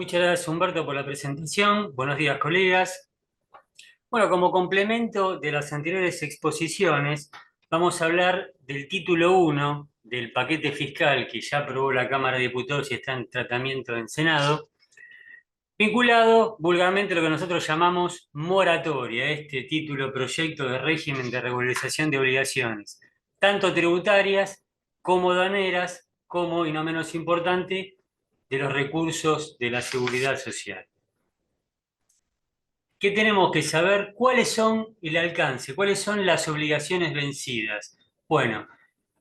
Muchas gracias, Humberto, por la presentación. Buenos días, colegas. Bueno, como complemento de las anteriores exposiciones, vamos a hablar del título 1 del paquete fiscal que ya aprobó la Cámara de Diputados y está en tratamiento en Senado, vinculado vulgarmente a lo que nosotros llamamos moratoria, este título proyecto de régimen de regularización de obligaciones, tanto tributarias como aduaneras, como, y no menos importante, de los recursos de la seguridad social. ¿Qué tenemos que saber? ¿Cuáles son el alcance? ¿Cuáles son las obligaciones vencidas? Bueno,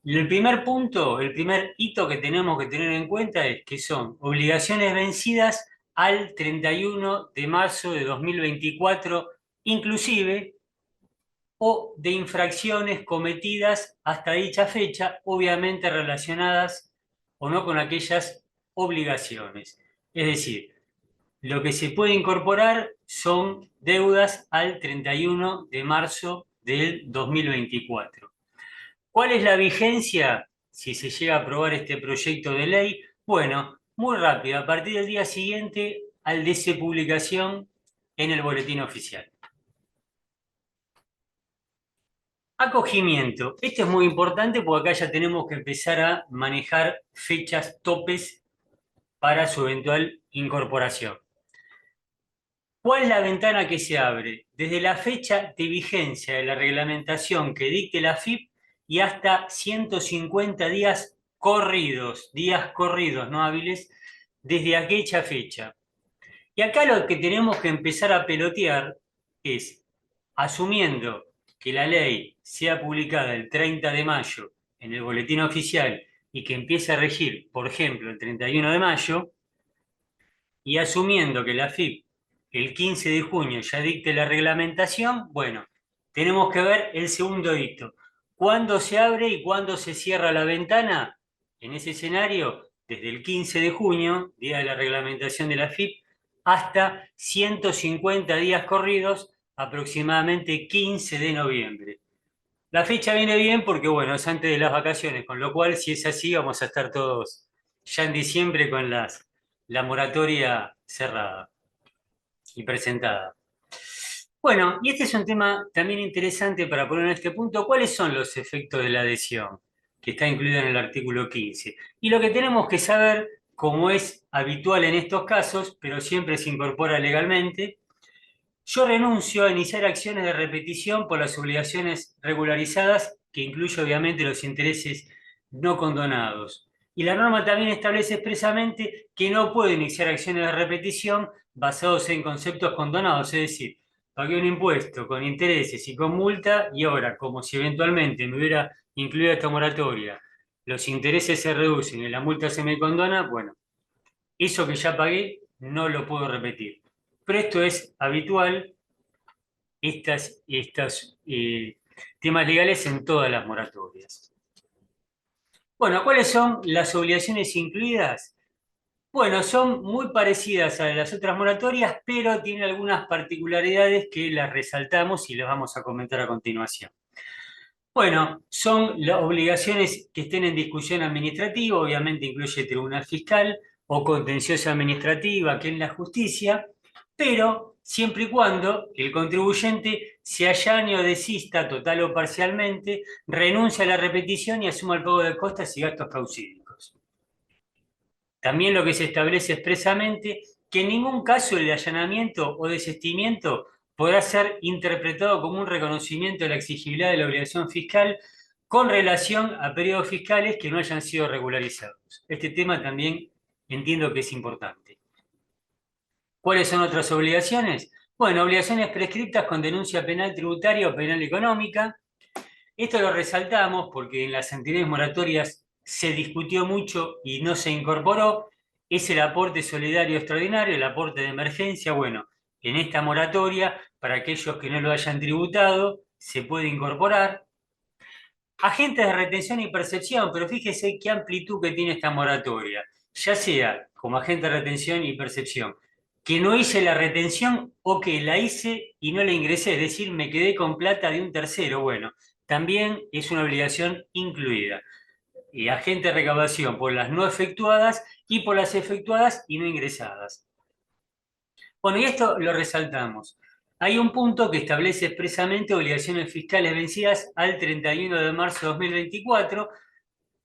el primer punto, el primer hito que tenemos que tener en cuenta es que son obligaciones vencidas al 31 de marzo de 2024, inclusive, o de infracciones cometidas hasta dicha fecha, obviamente relacionadas o no con aquellas obligaciones. Es decir, lo que se puede incorporar son deudas al 31 de marzo del 2024. ¿Cuál es la vigencia si se llega a aprobar este proyecto de ley? Bueno, muy rápido, a partir del día siguiente al de su publicación en el boletín oficial. Acogimiento. Esto es muy importante porque acá ya tenemos que empezar a manejar fechas topes para su eventual incorporación. ¿Cuál es la ventana que se abre? Desde la fecha de vigencia de la reglamentación que dicte la AFIP y hasta 150 días corridos, no hábiles, desde aquella fecha. Y acá lo que tenemos que empezar a pelotear es, asumiendo que la ley sea publicada el 30 de mayo en el boletín oficial y que empiece a regir, por ejemplo, el 31 de mayo, y asumiendo que la AFIP el 15 de junio ya dicte la reglamentación, bueno, tenemos que ver el segundo hito. ¿Cuándo se abre y cuándo se cierra la ventana? En ese escenario, desde el 15 de junio, día de la reglamentación de la AFIP, hasta 150 días corridos, aproximadamente 15 de noviembre. La fecha viene bien porque, bueno, es antes de las vacaciones, con lo cual, si es así, vamos a estar todos ya en diciembre con la moratoria cerrada y presentada. Bueno, y este es un tema también interesante para poner en este punto. ¿Cuáles son los efectos de la adhesión? Que está incluida en el artículo 15. Y lo que tenemos que saber, como es habitual en estos casos, pero siempre se incorpora legalmente, yo renuncio a iniciar acciones de repetición por las obligaciones regularizadas, que incluye obviamente los intereses no condonados. Y la norma también establece expresamente que no puedo iniciar acciones de repetición basados en conceptos condonados, es decir, pagué un impuesto con intereses y con multa y ahora, como si eventualmente me hubiera incluido esta moratoria, los intereses se reducen y la multa se me condona, bueno, eso que ya pagué no lo puedo repetir. Pero esto es habitual, estos temas legales en todas las moratorias. Bueno, ¿cuáles son las obligaciones incluidas? Bueno, son muy parecidas a las otras moratorias, pero tienen algunas particularidades que las resaltamos y las vamos a comentar a continuación. Bueno, son las obligaciones que estén en discusión administrativa, obviamente incluye tribunal fiscal o contenciosa administrativa, que es la justicia, pero siempre y cuando el contribuyente se allane o desista total o parcialmente, renuncie a la repetición y asuma el pago de costas y gastos causídicos. También lo que se establece expresamente que en ningún caso el allanamiento o desistimiento podrá ser interpretado como un reconocimiento de la exigibilidad de la obligación fiscal con relación a periodos fiscales que no hayan sido regularizados. Este tema también entiendo que es importante. ¿Cuáles son otras obligaciones? Bueno, obligaciones prescriptas con denuncia penal tributaria o penal económica. Esto lo resaltamos porque en las anteriores moratorias se discutió mucho y no se incorporó. Es el aporte solidario extraordinario, el aporte de emergencia. Bueno, en esta moratoria, para aquellos que no lo hayan tributado, se puede incorporar. Agentes de retención y percepción, pero fíjese qué amplitud que tiene esta moratoria. Ya sea como agente de retención y percepción, que no hice la retención o que la hice y no la ingresé, es decir, me quedé con plata de un tercero. Bueno, también es una obligación incluida. Y agente de recaudación por las no efectuadas y por las efectuadas y no ingresadas. Bueno, y esto lo resaltamos. Hay un punto que establece expresamente obligaciones fiscales vencidas al 31 de marzo de 2024,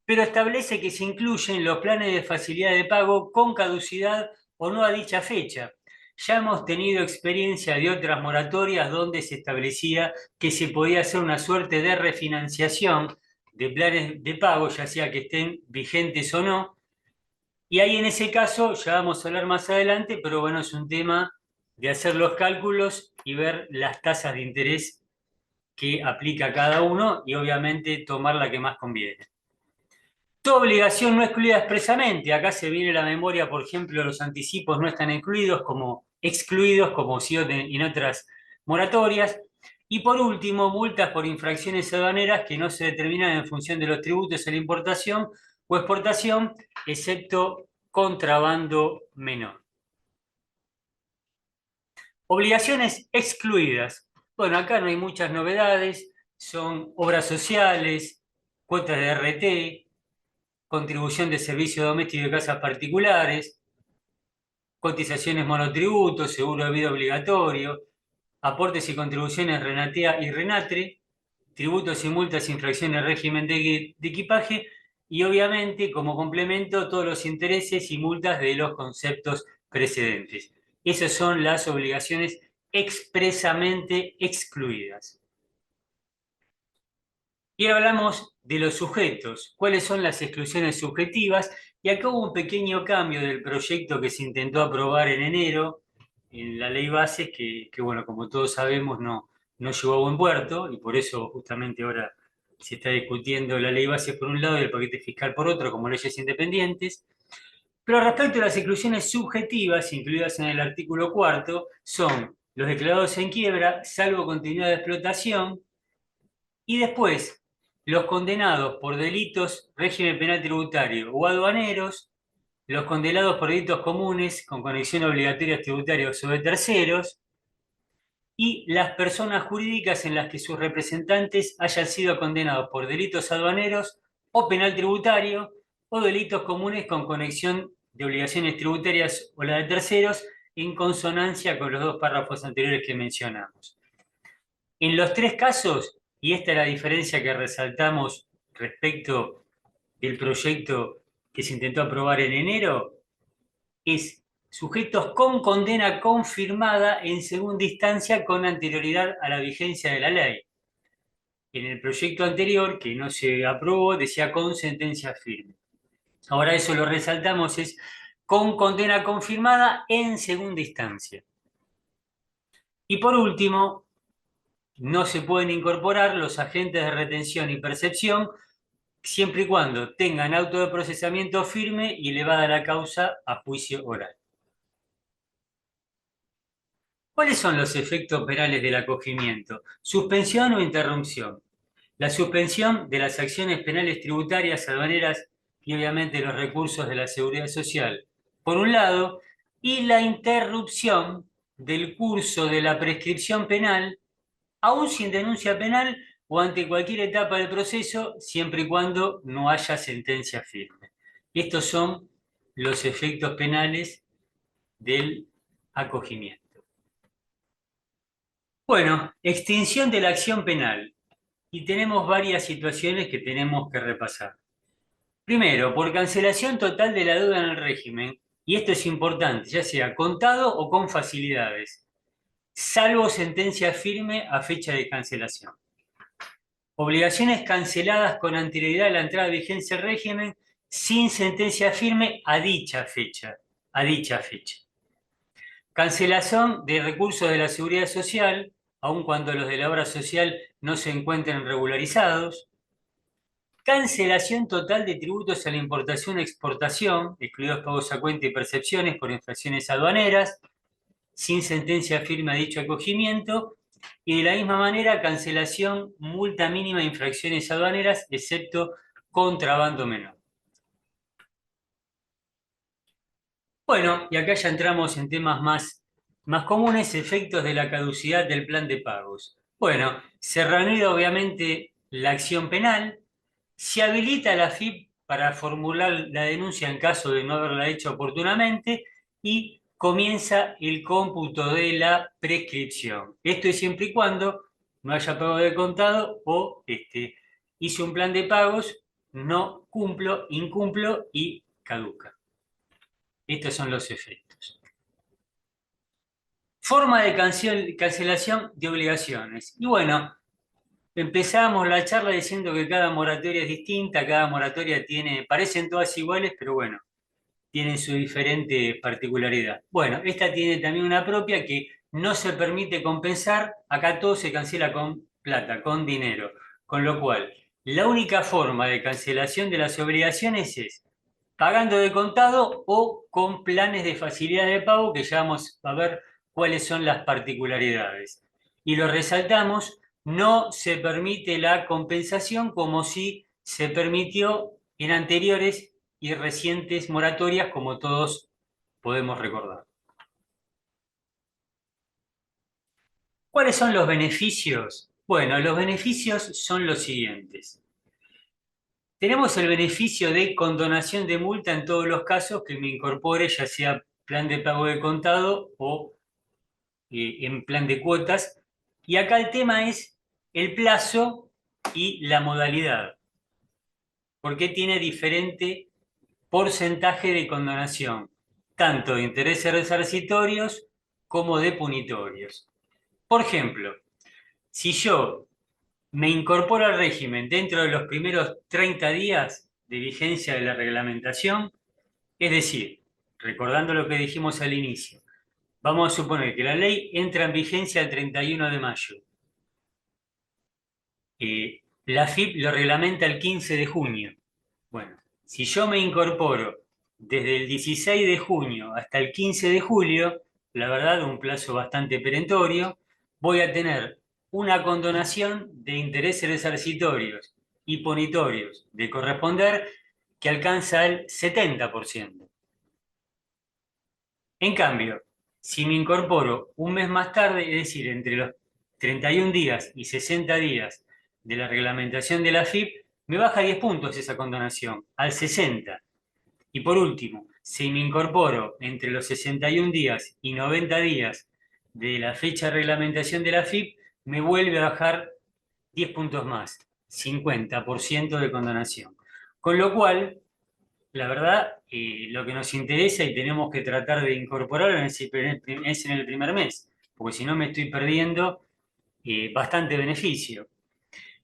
pero establece que se incluyen los planes de facilidad de pago con caducidad o no a dicha fecha. Ya hemos tenido experiencia de otras moratorias donde se establecía que se podía hacer una suerte de refinanciación de planes de pago, ya sea que estén vigentes o no. Y ahí en ese caso, ya vamos a hablar más adelante, pero bueno, es un tema de hacer los cálculos y ver las tasas de interés que aplica cada uno y obviamente tomar la que más conviene. Tu obligación no excluida expresamente. Acá se viene la memoria, por ejemplo, los anticipos no están incluidos como excluidos, como si en otras moratorias. Y por último, multas por infracciones aduaneras que no se determinan en función de los tributos a la importación o exportación, excepto contrabando menor. Obligaciones excluidas. Bueno, acá no hay muchas novedades, son obras sociales, cuotas de RT, contribución de servicio doméstico de casas particulares, cotizaciones monotributos, seguro de vida obligatorio, aportes y contribuciones Renatea y Renatre, tributos y multas, infracciones, régimen de equipaje y obviamente como complemento todos los intereses y multas de los conceptos precedentes. Esas son las obligaciones expresamente excluidas. Y ahora hablamos de los sujetos, cuáles son las exclusiones subjetivas. Y acá hubo un pequeño cambio del proyecto que se intentó aprobar en enero en la ley base, que bueno, como todos sabemos, no llegó a buen puerto y por eso justamente ahora se está discutiendo la ley base por un lado y el paquete fiscal por otro, como leyes independientes. Pero respecto a las exclusiones subjetivas incluidas en el artículo cuarto, son los declarados en quiebra, salvo continuidad de explotación, y después, los condenados por delitos, régimen penal tributario o aduaneros, los condenados por delitos comunes con conexión obligatoria tributaria sobre terceros, y las personas jurídicas en las que sus representantes hayan sido condenados por delitos aduaneros o penal tributario o delitos comunes con conexión de obligaciones tributarias o la de terceros, en consonancia con los dos párrafos anteriores que mencionamos. En los tres casos, y esta es la diferencia que resaltamos respecto del proyecto que se intentó aprobar en enero, es sujetos con condena confirmada en segunda instancia con anterioridad a la vigencia de la ley. En el proyecto anterior, que no se aprobó, decía con sentencia firme. Ahora eso lo resaltamos, es con condena confirmada en segunda instancia. Y por último, no se pueden incorporar los agentes de retención y percepción siempre y cuando tengan auto de procesamiento firme y elevada la causa a juicio oral. ¿Cuáles son los efectos penales del acogimiento? Suspensión o interrupción. La suspensión de las acciones penales tributarias, aduaneras y obviamente los recursos de la seguridad social, por un lado, y la interrupción del curso de la prescripción penal, aún sin denuncia penal o ante cualquier etapa del proceso, siempre y cuando no haya sentencia firme. Estos son los efectos penales del acogimiento. Bueno, extinción de la acción penal. Y tenemos varias situaciones que tenemos que repasar. Primero, por cancelación total de la deuda en el régimen, y esto es importante, ya sea contado o con facilidades, salvo sentencia firme a fecha de cancelación. Obligaciones canceladas con anterioridad a la entrada de vigencia del régimen sin sentencia firme a dicha fecha. Cancelación de recursos de la seguridad social, aun cuando los de la obra social no se encuentren regularizados. Cancelación total de tributos a la importación y exportación, excluidos pagos a cuenta y percepciones por infracciones aduaneras, sin sentencia firme a dicho acogimiento. Y de la misma manera, cancelación, multa mínima de infracciones aduaneras, excepto contrabando menor. Bueno, y acá ya entramos en temas más comunes, efectos de la caducidad del plan de pagos. Bueno, se reanuda obviamente la acción penal, se habilita la FIP para formular la denuncia en caso de no haberla hecho oportunamente y comienza el cómputo de la prescripción. Esto es siempre y cuando no haya pago de contado o hice un plan de pagos, no cumplo, incumplo y caduca. Estos son los efectos. Forma de cancelación de obligaciones. Y bueno, empezamos la charla diciendo que cada moratoria es distinta, cada moratoria parecen todas iguales, pero bueno, tienen su diferente particularidad. Bueno, esta tiene también una propia que no se permite compensar, acá todo se cancela con plata, con dinero, con lo cual la única forma de cancelación de las obligaciones es pagando de contado o con planes de facilidad de pago, que ya vamos a ver cuáles son las particularidades. Y lo resaltamos, no se permite la compensación como si se permitió en anteriores y recientes moratorias, como todos podemos recordar. ¿Cuáles son los beneficios? Bueno, los beneficios son los siguientes. Tenemos el beneficio de condonación de multa en todos los casos que me incorpore, ya sea plan de pago de contado o en plan de cuotas. Y acá el tema es el plazo y la modalidad, porque tiene diferente porcentaje de condonación, tanto de intereses resarcitorios como de punitorios. Por ejemplo, si yo me incorporo al régimen dentro de los primeros 30 días de vigencia de la reglamentación, es decir, recordando lo que dijimos al inicio, vamos a suponer que la ley entra en vigencia el 31 de mayo. La FIP lo reglamenta el 15 de junio. Bueno, si yo me incorporo desde el 16 de junio hasta el 15 de julio, la verdad, un plazo bastante perentorio, voy a tener una condonación de intereses resarcitorios y punitorios de corresponder que alcanza el 70%. En cambio, si me incorporo un mes más tarde, es decir, entre los 31 días y 60 días de la reglamentación de la FIP, me baja 10 puntos esa condonación, al 60. Y por último, si me incorporo entre los 61 días y 90 días de la fecha de reglamentación de la FIP, me vuelve a bajar 10 puntos más, 50% de condonación. Con lo cual, la verdad, lo que nos interesa y tenemos que tratar de incorporarlo es en el primer mes, porque si no me estoy perdiendo bastante beneficio.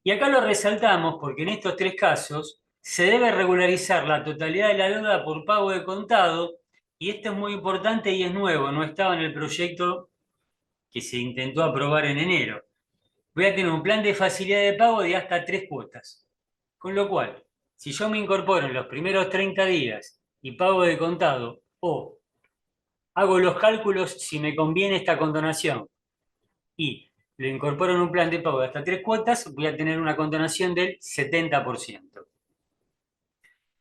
Y acá lo resaltamos porque en estos tres casos se debe regularizar la totalidad de la deuda por pago de contado, y esto es muy importante y es nuevo, no estaba en el proyecto que se intentó aprobar en enero. Voy a tener un plan de facilidad de pago de hasta 3 cuotas. Con lo cual, si yo me incorporo en los primeros 30 días y pago de contado o hago los cálculos si me conviene esta condonación y lo incorporo en un plan de pago de hasta 3 cuotas, voy a tener una condonación del 70%.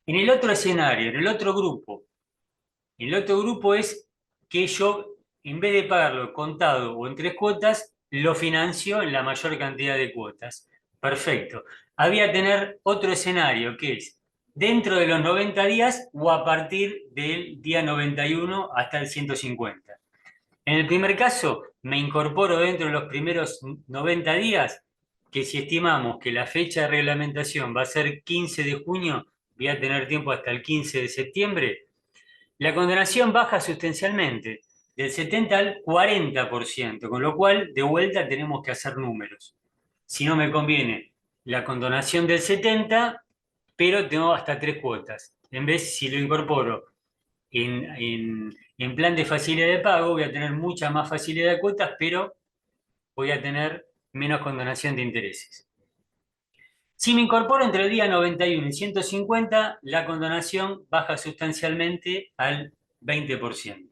En el otro escenario, en el otro grupo es que yo, en vez de pagarlo contado o en 3 cuotas, lo financio en la mayor cantidad de cuotas. Perfecto. Había que tener otro escenario, que es dentro de los 90 días o a partir del día 91 hasta el 150. En el primer caso, me incorporo dentro de los primeros 90 días, que si estimamos que la fecha de reglamentación va a ser 15 de junio, voy a tener tiempo hasta el 15 de septiembre, la condonación baja sustancialmente, del 70 al 40%, con lo cual de vuelta tenemos que hacer números. Si no me conviene la condonación del 70, pero tengo hasta 3 cuotas. En vez, si lo incorporo en plan de facilidad de pago, voy a tener mucha más facilidad de cuotas, pero voy a tener menos condonación de intereses. Si me incorporo entre el día 91 y 150, la condonación baja sustancialmente al 20%.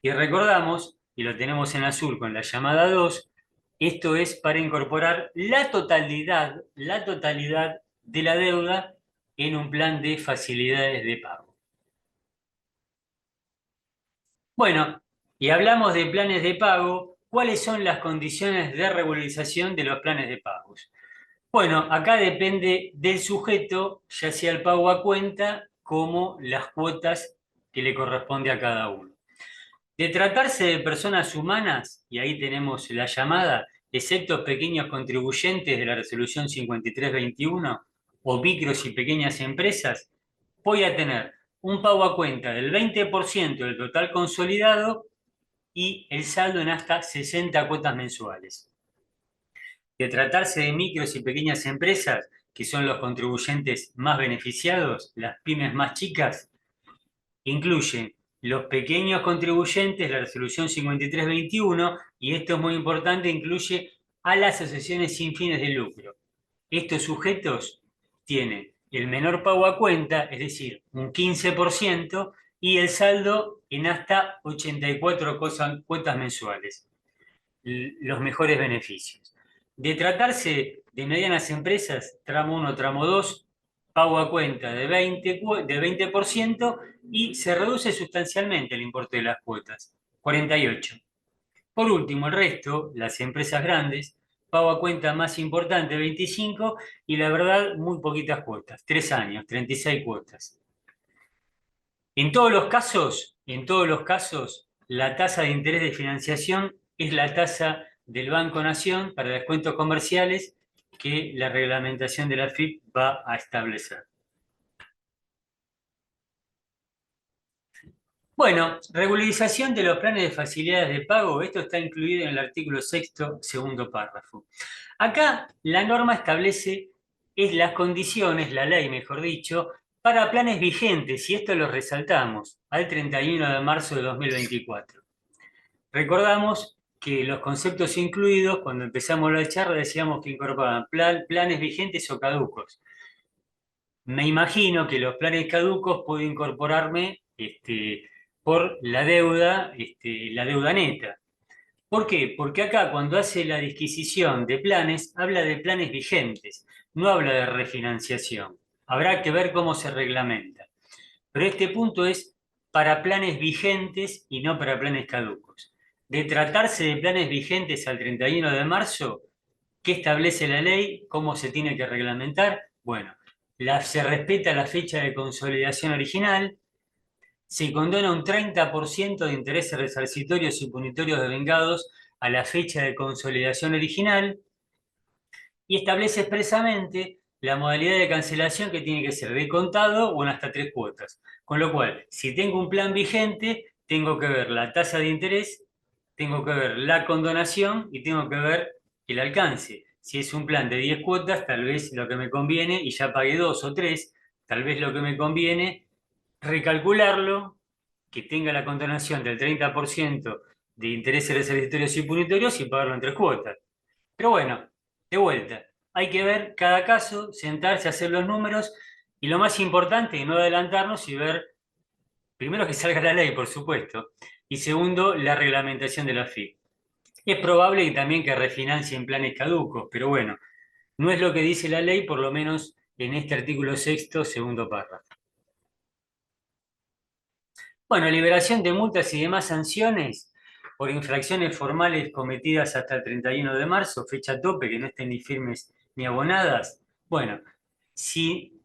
Y recordamos, y lo tenemos en azul con la llamada 2, esto es para incorporar la totalidad de la deuda en un plan de facilidades de pago. Bueno, y hablamos de planes de pago. ¿Cuáles son las condiciones de regularización de los planes de pagos? Bueno, acá depende del sujeto, ya sea el pago a cuenta como las cuotas que le corresponde a cada uno. De tratarse de personas humanas, y ahí tenemos la llamada, excepto pequeños contribuyentes de la resolución 5321 o micros y pequeñas empresas, voy a tener un pago a cuenta del 20% del total consolidado y el saldo en hasta 60 cuotas mensuales. De tratarse de micros y pequeñas empresas, que son los contribuyentes más beneficiados, las pymes más chicas, incluyen los pequeños contribuyentes, la resolución 5321, y esto es muy importante, incluye a las asociaciones sin fines de lucro. Estos sujetos tienen el menor pago a cuenta, es decir, un 15%, y el saldo en hasta 84 cuotas mensuales, los mejores beneficios. De tratarse de medianas empresas, tramo 1, tramo 2, pago a cuenta de 20% y se reduce sustancialmente el importe de las cuotas, 48. Por último, el resto, las empresas grandes, pago a cuenta más importante, 25, y la verdad, muy poquitas cuotas, 3 años, 36 cuotas. En todos los casos, la tasa de interés de financiación es la tasa del Banco Nación para descuentos comerciales que la reglamentación de la AFIP va a establecer. Bueno, regularización de los planes de facilidades de pago, esto está incluido en el artículo 6º, segundo párrafo. Acá la norma establece las condiciones, la ley mejor dicho, para planes vigentes, y esto lo resaltamos, al 31 de marzo de 2024. Recordamos que los conceptos incluidos, cuando empezamos la charla, decíamos que incorporaban planes vigentes o caducos. Me imagino que los planes caducos puedo incorporarme por la deuda neta. ¿Por qué? Porque acá cuando hace la disquisición de planes, habla de planes vigentes, no habla de refinanciación. Habrá que ver cómo se reglamenta. Pero este punto es para planes vigentes y no para planes caducos. De tratarse de planes vigentes al 31 de marzo, ¿qué establece la ley? ¿Cómo se tiene que reglamentar? Bueno, se respeta la fecha de consolidación original, se condona un 30% de intereses resarcitorios y punitorios devengados a la fecha de consolidación original y establece expresamente la modalidad de cancelación que tiene que ser de contado o en hasta 3 cuotas. Con lo cual, si tengo un plan vigente, tengo que ver la tasa de interés, tengo que ver la condonación y tengo que ver el alcance. Si es un plan de 10 cuotas, tal vez lo que me conviene, y ya pagué 2 o 3, tal vez lo que me conviene recalcularlo, que tenga la condonación del 30% de intereses resarcitorios y punitorios y pagarlo en 3 cuotas. Pero bueno, de vuelta, hay que ver cada caso, sentarse, hacer los números y lo más importante, no adelantarnos y ver, primero que salga la ley, por supuesto, y segundo, la reglamentación de la FIP. Es probable que también que refinancien planes caducos, pero bueno, no es lo que dice la ley, por lo menos en este artículo 6º, segundo párrafo. Bueno, liberación de multas y demás sanciones por infracciones formales cometidas hasta el 31 de marzo, fecha tope, que no estén ni firmes ni abonadas. Bueno, si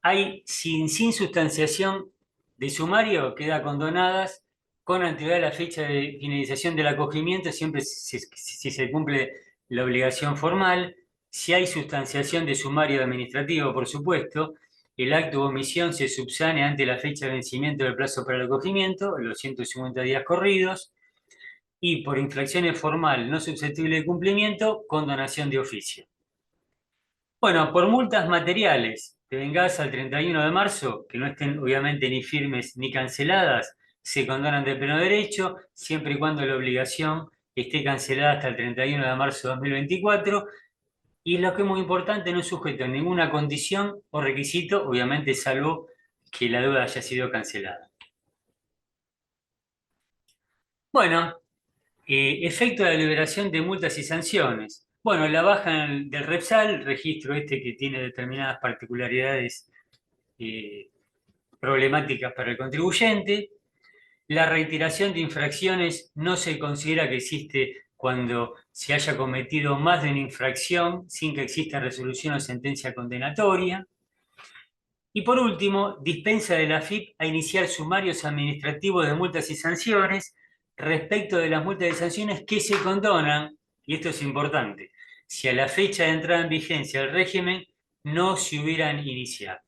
hay sin sustanciación de sumario, queda condonadas con anterioridad a la fecha de finalización del acogimiento, siempre si se cumple la obligación formal. Si hay sustanciación de sumario administrativo, por supuesto, el acto o omisión se subsane ante la fecha de vencimiento del plazo para el acogimiento, los 150 días corridos, y por infracciones formal no susceptible de cumplimiento, condonación de oficio. Bueno, por multas materiales devengadas al 31 de marzo, que no estén obviamente ni firmes ni canceladas, se condonan de pleno derecho, siempre y cuando la obligación esté cancelada hasta el 31 de marzo de 2024, y lo que es muy importante, no es sujeto a ninguna condición o requisito, obviamente salvo que la deuda haya sido cancelada. Bueno, efecto de la liberación de multas y sanciones. Bueno, la baja del Repsal, registro este que tiene determinadas particularidades problemáticas para el contribuyente. La reiteración de infracciones no se considera que existe cuando se haya cometido más de una infracción sin que exista resolución o sentencia condenatoria. Y por último, dispensa de la AFIP a iniciar sumarios administrativos de multas y sanciones respecto de las multas y sanciones que se condonan, y esto es importante, si a la fecha de entrada en vigencia del régimen no se hubieran iniciado.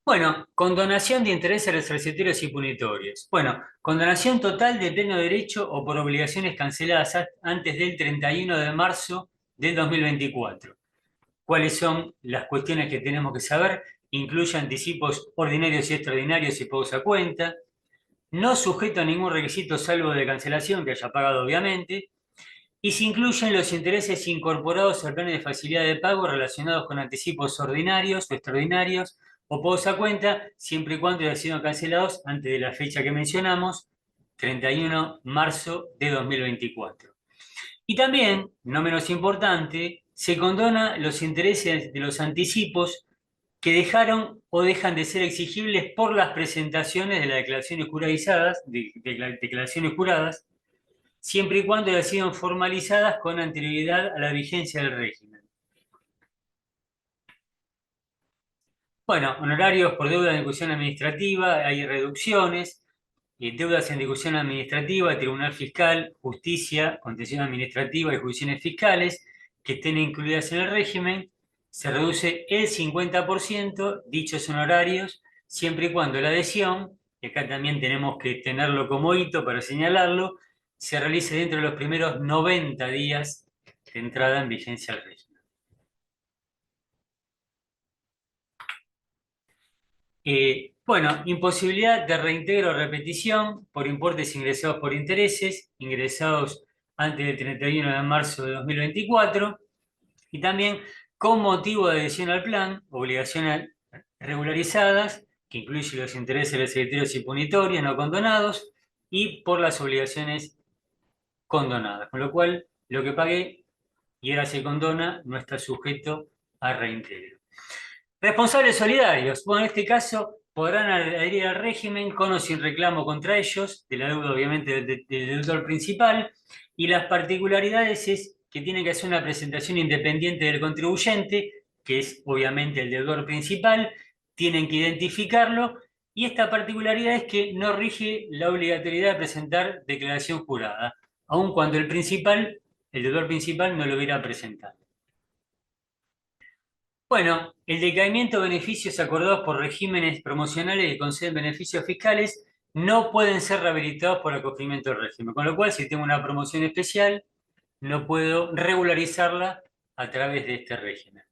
Bueno, condonación de intereses resarcitorios y punitorios. Bueno, condonación total de pleno derecho o por obligaciones canceladas antes del 31 de marzo del 2024. ¿Cuáles son las cuestiones que tenemos que saber? Incluye anticipos ordinarios y extraordinarios y pagos a cuenta. No sujeto a ningún requisito salvo de cancelación que haya pagado obviamente. Y se incluyen los intereses incorporados al plan de facilidad de pago relacionados con anticipos ordinarios o extraordinarios o pagos a cuenta, siempre y cuando hayan sido cancelados antes de la fecha que mencionamos, 31 de marzo de 2024. Y también, no menos importante, se condona los intereses de los anticipos que dejaron o dejan de ser exigibles por las presentaciones de las declaraciones declaraciones juradas, siempre y cuando hayan sido formalizadas con anterioridad a la vigencia del régimen. Bueno, honorarios por deuda en ejecución administrativa, hay reducciones, deudas en ejecución administrativa, tribunal fiscal, justicia, contención administrativa y jurisdicciones fiscales que estén incluidas en el régimen, se reduce el 50% dichos honorarios, siempre y cuando la adhesión, y acá también tenemos que tenerlo como hito para señalarlo, se realice dentro de los primeros 90 días de entrada en vigencia del régimen. Bueno, imposibilidad de reintegro o repetición por importes ingresados por intereses, ingresados antes del 31 de marzo de 2024, y también con motivo de adhesión al plan, obligaciones regularizadas, que incluye los intereses resarcitorios y punitorios no condonados, y por las obligaciones condonadas, con lo cual lo que pagué y ahora se condona no está sujeto a reintegro. Responsables solidarios. Bueno, en este caso podrán adherir al régimen con o sin reclamo contra ellos, de la deuda obviamente del deudor principal, y las particularidades es que tienen que hacer una presentación independiente del contribuyente, que es obviamente el deudor principal, tienen que identificarlo, y esta particularidad es que no rige la obligatoriedad de presentar declaración jurada, aun cuando el deudor principal no lo hubiera presentado. Bueno, el decaimiento de beneficios acordados por regímenes promocionales que conceden beneficios fiscales no pueden ser rehabilitados por acogimiento del régimen, con lo cual si tengo una promoción especial no puedo regularizarla a través de este régimen.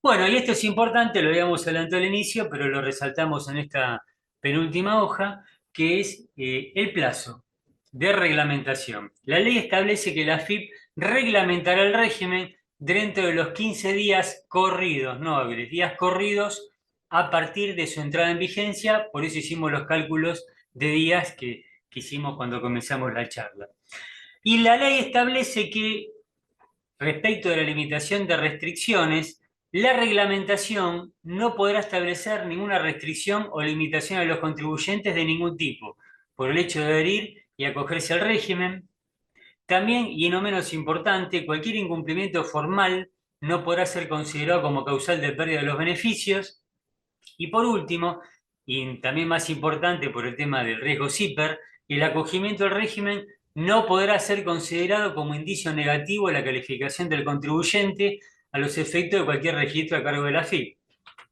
Bueno, y esto es importante, lo habíamos adelantado al inicio, pero lo resaltamos en esta penúltima hoja, que es el plazo de reglamentación. La ley establece que la AFIP reglamentará el régimen dentro de los 15 días corridos, no hábiles, días corridos a partir de su entrada en vigencia, por eso hicimos los cálculos de días que hicimos cuando comenzamos la charla. Y la ley establece que respecto de la limitación de restricciones, la reglamentación no podrá establecer ninguna restricción o limitación a los contribuyentes de ningún tipo, por el hecho de adherir y acogerse al régimen. También, y no menos importante, cualquier incumplimiento formal no podrá ser considerado como causal de pérdida de los beneficios. Y por último, y también más importante por el tema del riesgo CIPER, el acogimiento al régimen no podrá ser considerado como indicio negativo de la calificación del contribuyente a los efectos de cualquier registro a cargo de la AFIP.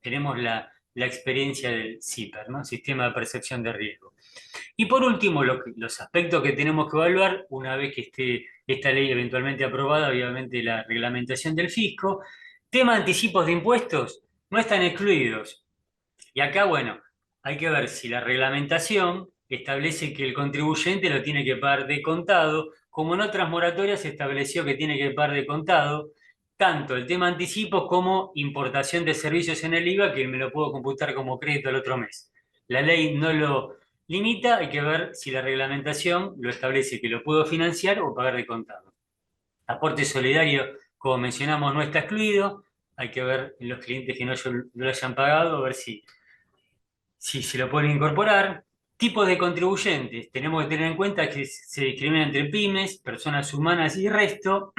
Tenemos la experiencia del CIPER, ¿no? Sistema de percepción de riesgo. Y por último, los aspectos que tenemos que evaluar una vez que esté esta ley eventualmente aprobada, obviamente la reglamentación del fisco. Tema de anticipos de impuestos no están excluidos. Y acá, bueno, hay que ver si la reglamentación establece que el contribuyente lo tiene que pagar de contado, como en otras moratorias se estableció que tiene que pagar de contado, tanto el tema anticipos como importación de servicios en el IVA, que me lo puedo computar como crédito al otro mes. La ley no lo limita, hay que ver si la reglamentación lo establece que lo puedo financiar o pagar de contado. Aporte solidario, como mencionamos, no está excluido, hay que ver en los clientes que no lo hayan pagado, a ver si se lo pueden incorporar. Tipos de contribuyentes. Tenemos que tener en cuenta que se discrimina entre pymes, personas humanas y resto.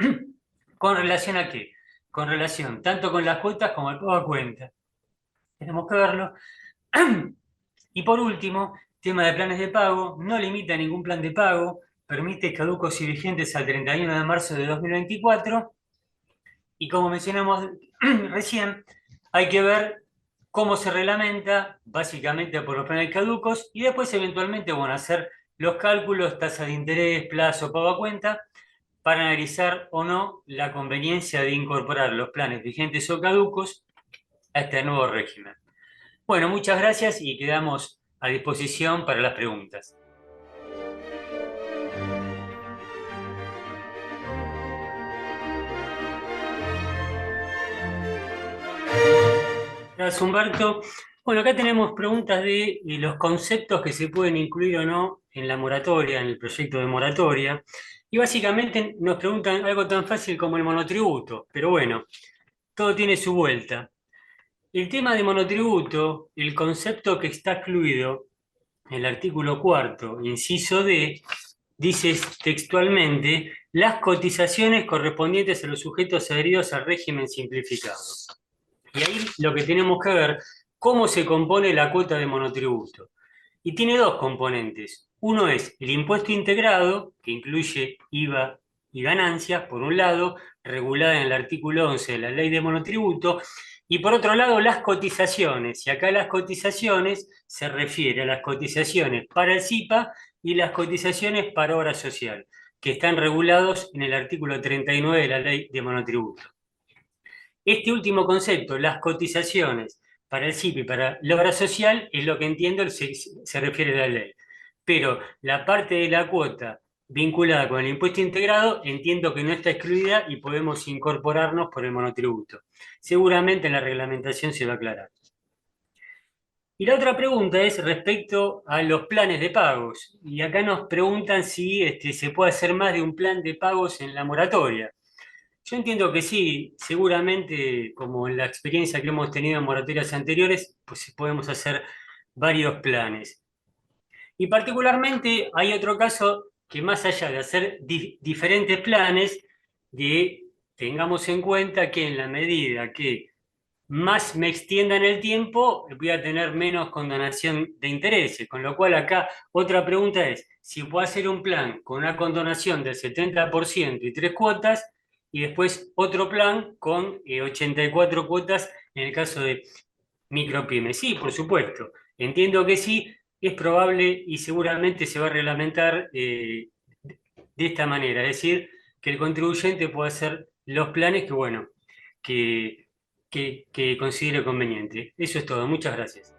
¿Con relación a qué? Con relación tanto con las cuotas como el pago a cuenta. Tenemos que verlo. Y por último, tema de planes de pago, no limita ningún plan de pago, permite caducos y vigentes al 31 de marzo de 2024 y como mencionamos recién, hay que ver cómo se reglamenta, básicamente por los planes caducos, y después eventualmente, bueno, hacer los cálculos, tasa de interés, plazo, pago a cuenta, para analizar o no la conveniencia de incorporar los planes vigentes o caducos a este nuevo régimen. Bueno, muchas gracias y quedamos a disposición para las preguntas. Gracias, Humberto. Bueno, acá tenemos preguntas de los conceptos que se pueden incluir o no en la moratoria, en el proyecto de moratoria. Y básicamente nos preguntan algo tan fácil como el monotributo, pero bueno, todo tiene su vuelta. El tema de monotributo, el concepto que está excluido en el artículo cuarto, inciso D, dice textualmente las cotizaciones correspondientes a los sujetos adheridos al régimen simplificado. Y ahí lo que tenemos que ver, cómo se compone la cuota de monotributo. Y tiene dos componentes. Uno es el impuesto integrado, que incluye IVA y ganancias, por un lado, regulada en el artículo 11 de la ley de monotributo, y por otro lado, las cotizaciones. Y acá las cotizaciones se refiere a las cotizaciones para el SIPA y las cotizaciones para obra social, que están regulados en el artículo 39 de la ley de monotributo. Este último concepto, las cotizaciones para el SIP y para la obra social, es lo que entiendo se refiere a la ley. Pero la parte de la cuota vinculada con el impuesto integrado, entiendo que no está excluida y podemos incorporarnos por el monotributo. Seguramente en la reglamentación se va a aclarar. Y la otra pregunta es respecto a los planes de pagos. Y acá nos preguntan si se puede hacer más de un plan de pagos en la moratoria. Yo entiendo que sí, seguramente, como en la experiencia que hemos tenido en moratorias anteriores, pues podemos hacer varios planes. Y particularmente hay otro caso que más allá de hacer diferentes planes, tengamos en cuenta que en la medida que más me extienda en el tiempo, voy a tener menos condonación de intereses. Con lo cual acá otra pregunta es, si puedo hacer un plan con una condonación del 70% y 3 cuotas, y después otro plan con 84 cuotas en el caso de micropymes. Sí, por supuesto. Entiendo que sí, es probable y seguramente se va a reglamentar de esta manera, es decir, que el contribuyente pueda hacer los planes que, bueno, que considere conveniente. Eso es todo. Muchas gracias.